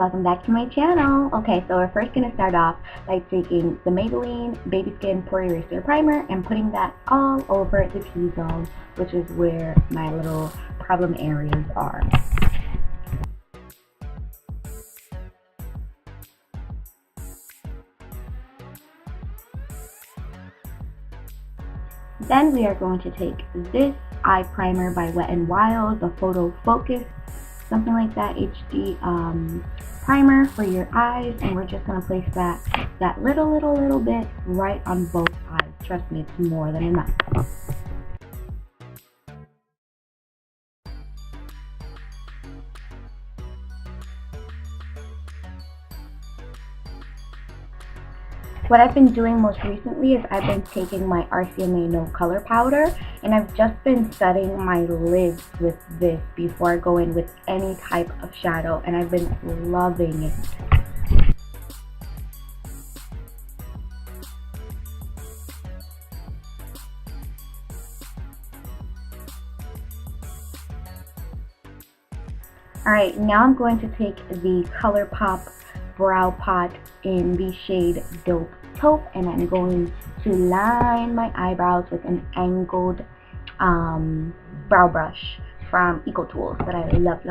welcome back to my channel. Okay, so we're first going to start off by taking the Maybelline Baby Skin Pore Eraser Primer and putting that all over the T-zone, which is where my little problem areas are. Then we are going to take this eye primer by Wet n Wild, the Photo Focus, something like that, HD primer for your eyes, and we're just going to place that little bit right on both eyes. Trust me, it's more than enough. What I've been doing most recently is I've been taking my RCMA No Color Powder and I've just been setting my lids with this before I go in with any type of shadow, and I've been loving it. Alright, now I'm going to take the Colourpop Brow Pot in the shade Dope Taupe, and I'm going to line my eyebrows with an angled brow brush from Eco Tools that I love.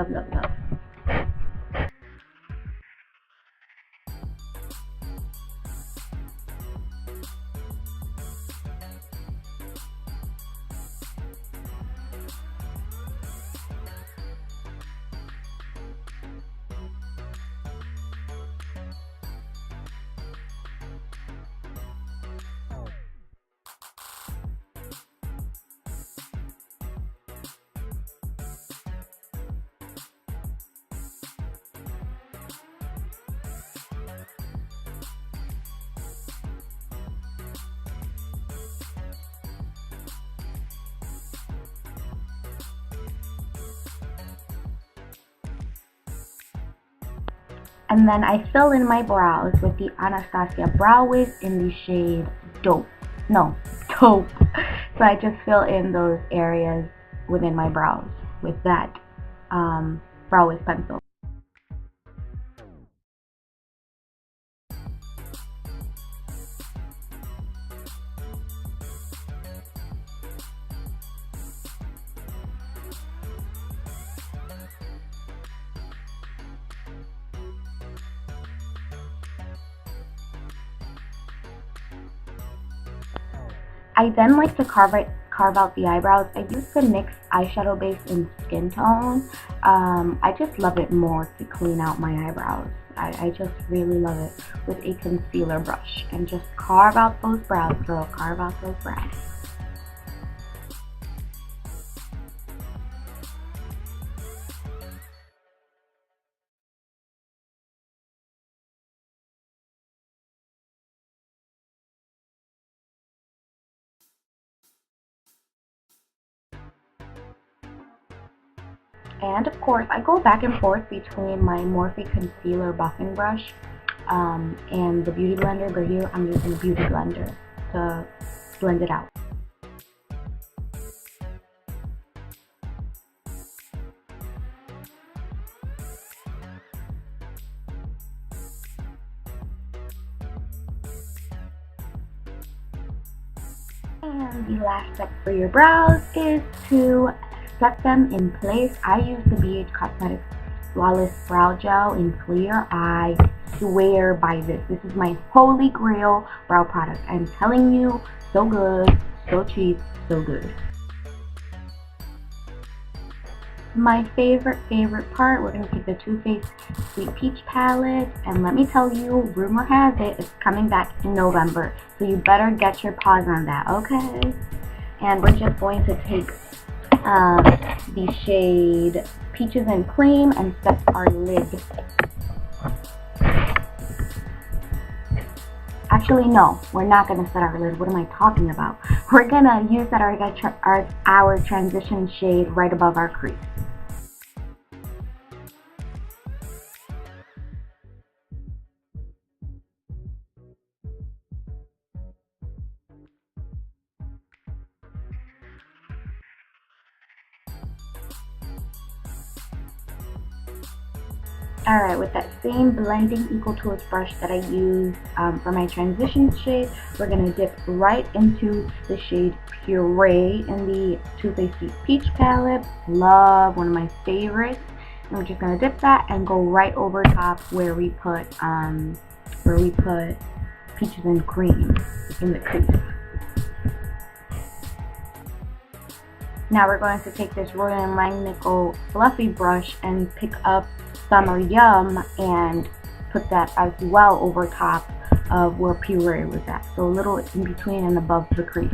And then I fill in my brows with the Anastasia Brow Wiz in the shade Taupe. So I just fill in those areas within my brows with that Brow Wiz pencil. I then like to carve out the eyebrows. I use the NYX eyeshadow base in Skin Tone. I just love it more to clean out my eyebrows. I just really love it with a concealer brush. And just carve out those brows, girl. Carve out those brows. And of course, I go back and forth between my Morphe Concealer Buffing Brush and the Beauty Blender, but here I'm using the Beauty Blender to blend it out. And the last step for your brows is to set them in place. I use the BH Cosmetics Flawless Brow Gel in Clear. I swear by this. This is my holy grail brow product. I'm telling you, so good, so cheap, so good. My favorite part, we're going to take the Too Faced Sweet Peach palette, and let me tell you, rumor has it, it's coming back in November, so you better get your paws on that, okay? And we're just going to take the shade Peaches and Cream and set our lid. Actually, no, we're not going to set our lid. What am I talking about? We're going to use that our transition shade right above our crease. Alright, with that same blending equal tools brush that I used for my transition shade, we're going to dip right into the shade Puree in the Too Faced Sweet Peach palette. Love, one of my favorites. And we're just going to dip that and go right over top where we put Peaches and Cream in the crease. Now we're going to take this Royal & Langnickel fluffy brush and pick up Summer Yum and put that as well over top of where Puree was at. So a little in between and above the crease.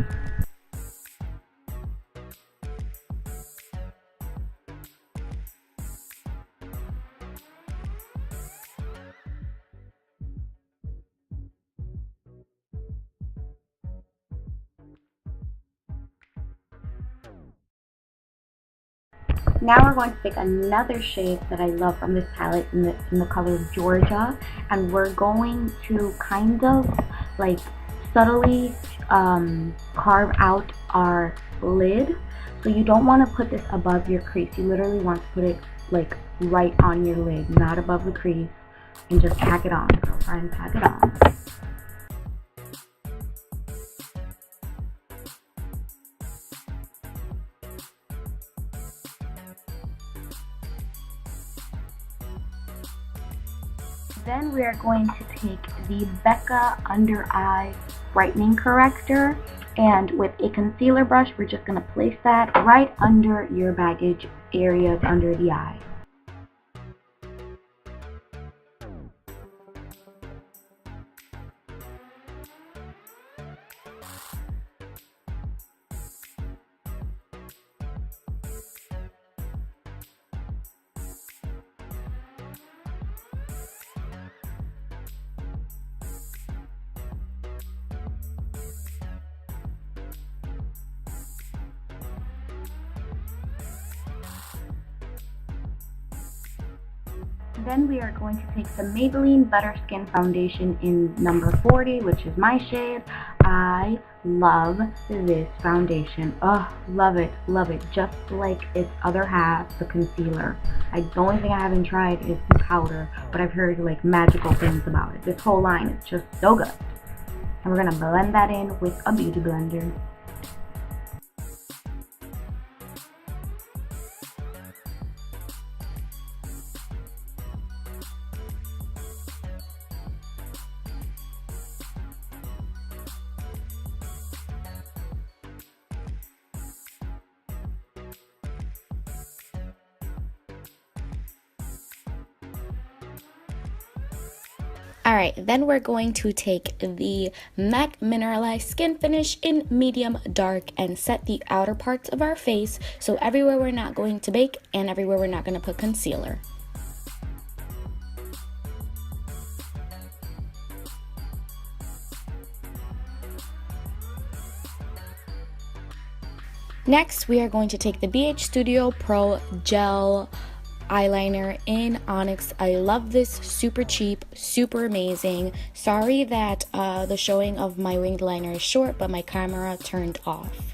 Now we're going to take another shade that I love from this palette in the color Georgia, and we're going to kind of like subtly carve out our lid. So you don't want to put this above your crease. You literally want to put it like right on your lid, not above the crease, and just pack it on. So try and pack it on. Then we are going to take the Becca Under Eye Brightening Corrector, and with a concealer brush, we're just going to place that right under your baggage areas under the eye. Then we are going to take the Maybelline Butter Skin Foundation in number 40, which is my shade. I love this foundation. Oh, love it, just like its other half, the concealer. The only thing I haven't tried is the powder, but I've heard like magical things about it. This whole line is just so good. And we're gonna blend that in with a beauty blender. Alright, then we're going to take the MAC Mineralized Skin Finish in medium dark and set the outer parts of our face, so everywhere we're not going to bake and everywhere we're not going to put concealer. Next, we are going to take the BH Studio Pro Gel eyeliner in Onyx. I love this, super cheap, super amazing. Sorry that the showing of my winged liner is short, but my camera turned off.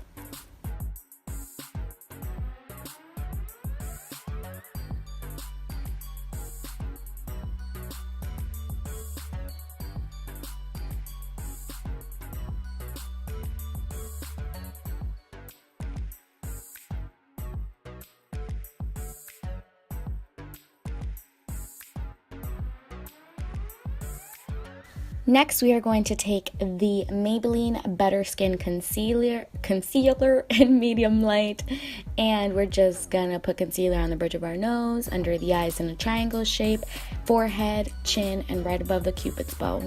Next, we are going to take the Maybelline Better Skin Concealer in medium light, and we're just gonna put concealer on the bridge of our nose, under the eyes in a triangle shape, forehead, chin, and right above the Cupid's bow.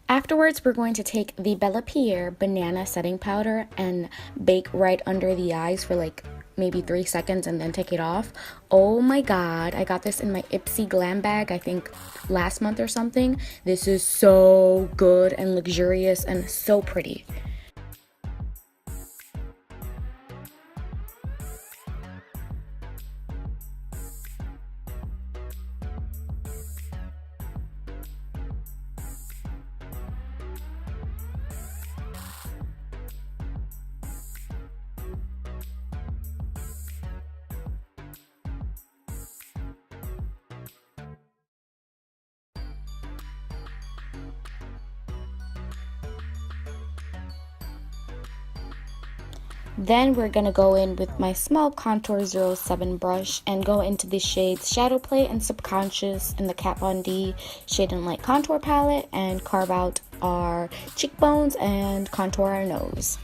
Afterwards, we're going to take the Bella Pierre banana setting powder and bake right under the eyes for like maybe 3 seconds and then take it off. Oh my god, I got this in my Ipsy glam bag, I think last month or something. This is so good and luxurious and so pretty. Then we're gonna go in with my small contour 07 brush and go into the shades Shadow Play and Subconscious in the Kat Von D Shade and Light contour palette and carve out our cheekbones and contour our nose.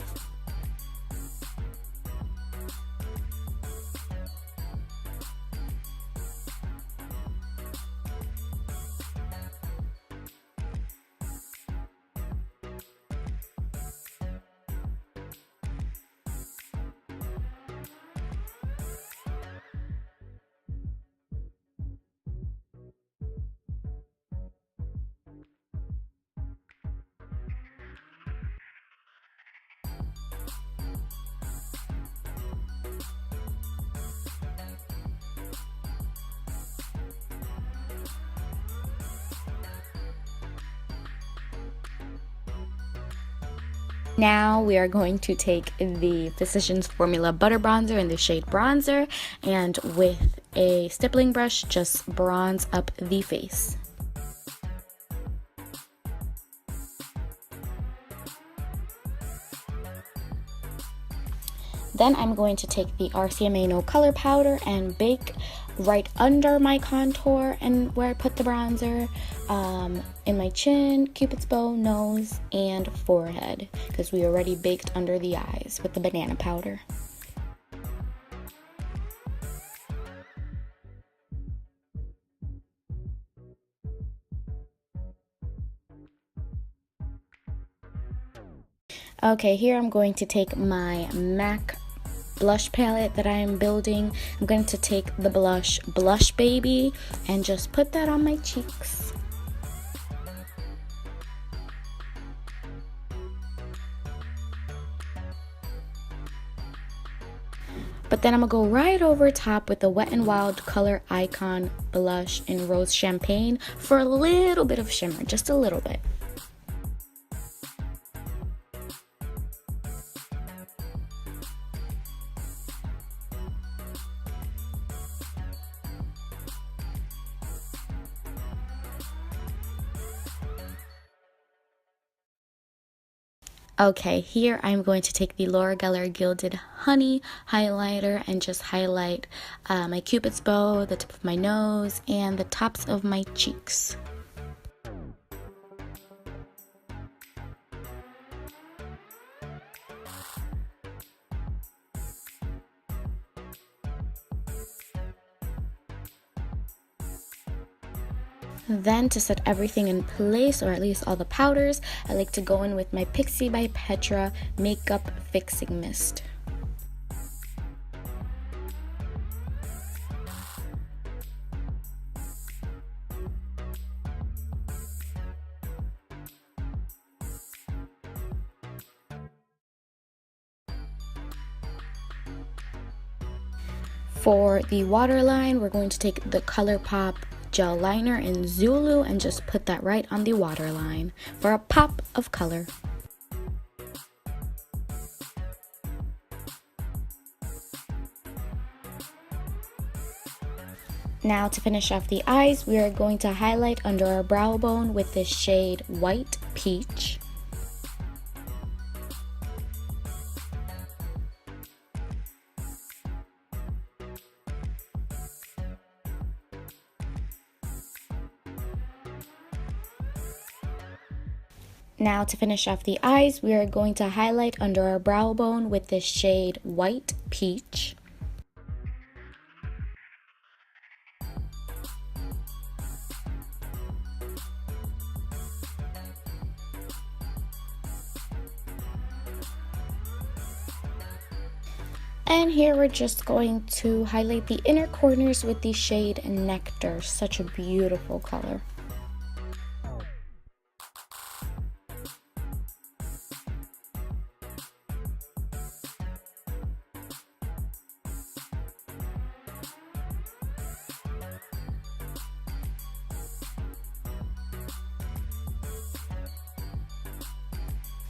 Now we are going to take the Physicians Formula Butter Bronzer in the shade Bronzer and with a stippling brush just bronze up the face. Then I'm going to take the RCMA No Color Powder and bake right under my contour and where I put the bronzer, in my chin, cupid's bow, nose, and forehead, because we already baked under the eyes with the banana powder. Okay, here I'm going to take my MAC blush palette that I am building. I'm going to take the blush Blush Baby and just put that on my cheeks. But then I'm gonna go right over top with the Wet n Wild Color Icon blush in Rose Champagne for a little bit of shimmer, just a little bit. Okay, here I'm going to take the Laura Geller Gilded Honey highlighter and just highlight my cupid's bow, the tip of my nose, and the tops of my cheeks. Then to set everything in place, or at least all the powders, I like to go in with my Pixi by Petra Makeup Fixing Mist. For the waterline, we're going to take the Colourpop gel liner in Zulu and just put that right on the waterline for a pop of color. Now to finish off the eyes, we are going to highlight under our brow bone with this shade White Peach. Now to finish off the eyes, we are going to highlight under our brow bone with this shade White Peach. And here we're just going to highlight the inner corners with the shade Nectar. Such a beautiful color.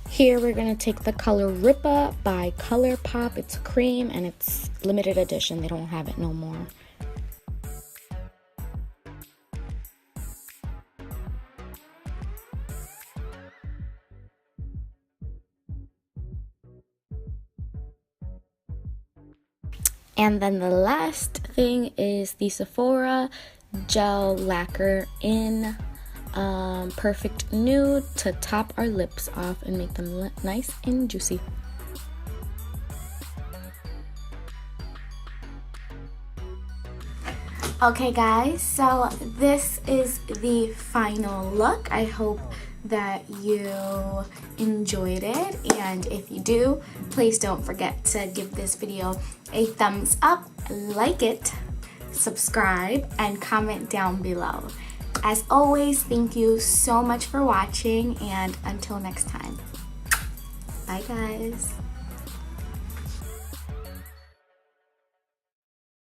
Here we're going to take the color Ripa by Colourpop. It's cream and it's limited edition. They don't have it no more. And then the last thing is the Sephora Gel Lacquer in Perfect Nude to top our lips off and make them nice and juicy. Okay guys, so this is the final look. I hope that you enjoyed it, and if you do, please don't forget to give this video a thumbs up, like it, subscribe, and comment down below. As always, thank you so much for watching, and until next time, bye guys.